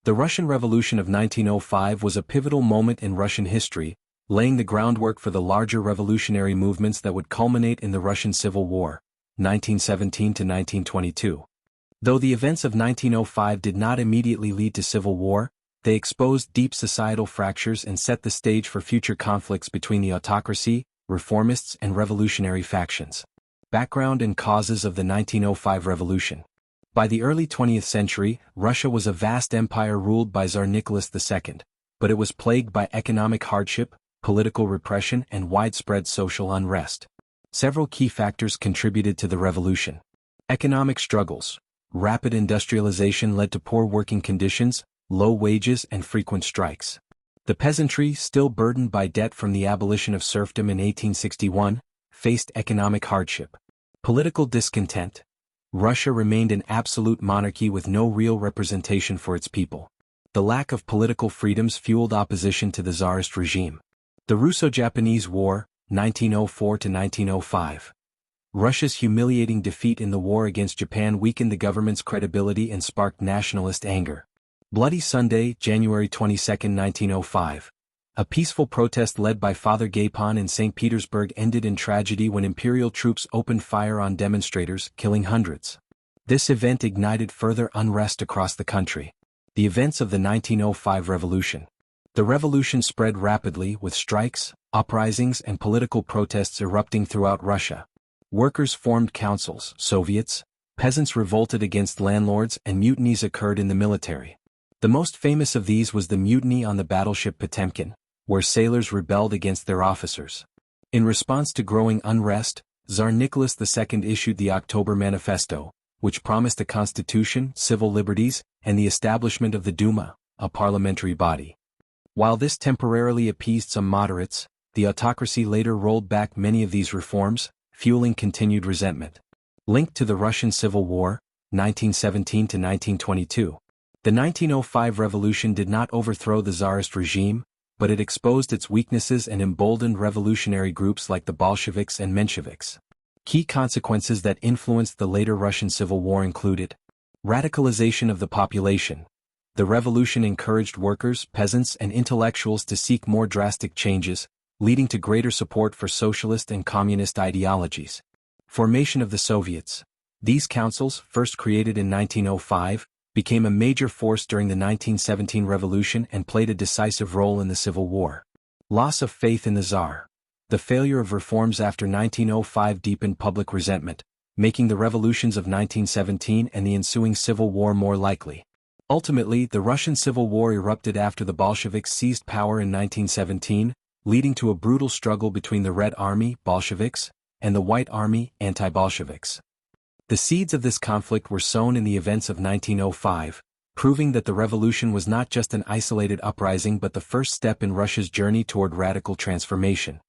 The Russian Revolution of 1905 was a pivotal moment in Russian history, laying the groundwork for the larger revolutionary movements that would culminate in the Russian Civil War, 1917 to 1922. Though the events of 1905 did not immediately lead to civil war, they exposed deep societal fractures and set the stage for future conflicts between the autocracy, reformists and revolutionary factions. Background and causes of the 1905 revolution. By the early 20th century, Russia was a vast empire ruled by Tsar Nicholas II, but it was plagued by economic hardship, political repression and widespread social unrest. Several key factors contributed to the revolution. Economic struggles. Rapid industrialization led to poor working conditions, low wages and frequent strikes. The peasantry, still burdened by debt from the abolition of serfdom in 1861, faced economic hardship. Political discontent. Russia remained an absolute monarchy with no real representation for its people. The lack of political freedoms fueled opposition to the Tsarist regime. The Russo-Japanese War, 1904 to 1905. Russia's humiliating defeat in the war against Japan weakened the government's credibility and sparked nationalist anger. Bloody Sunday, January 22, 1905. A peaceful protest led by Father Gapon in St. Petersburg ended in tragedy when imperial troops opened fire on demonstrators, killing hundreds. This event ignited further unrest across the country. The events of the 1905 revolution. The revolution spread rapidly with strikes, uprisings and political protests erupting throughout Russia. Workers formed councils, Soviets, peasants revolted against landlords and mutinies occurred in the military. The most famous of these was the mutiny on the battleship Potemkin, where sailors rebelled against their officers. In response to growing unrest, Tsar Nicholas II issued the October Manifesto, which promised a constitution, civil liberties, and the establishment of the Duma, a parliamentary body. While this temporarily appeased some moderates, the autocracy later rolled back many of these reforms, fueling continued resentment. Linked to the Russian Civil War, 1917 to 1922. The 1905 revolution did not overthrow the Tsarist regime, but it exposed its weaknesses and emboldened revolutionary groups like the Bolsheviks and Mensheviks. Key consequences that influenced the later Russian Civil War included radicalization of the population. The revolution encouraged workers, peasants, and intellectuals to seek more drastic changes, leading to greater support for socialist and communist ideologies. Formation of the Soviets. These councils, first created in 1905, became a major force during the 1917 revolution and played a decisive role in the Civil War. Loss of faith in the Tsar. The failure of reforms after 1905 deepened public resentment, making the revolutions of 1917 and the ensuing Civil War more likely. Ultimately, the Russian Civil War erupted after the Bolsheviks seized power in 1917, leading to a brutal struggle between the Red Army, Bolsheviks, and the White Army, anti-Bolsheviks. The seeds of this conflict were sown in the events of 1905, proving that the revolution was not just an isolated uprising but the first step in Russia's journey toward radical transformation.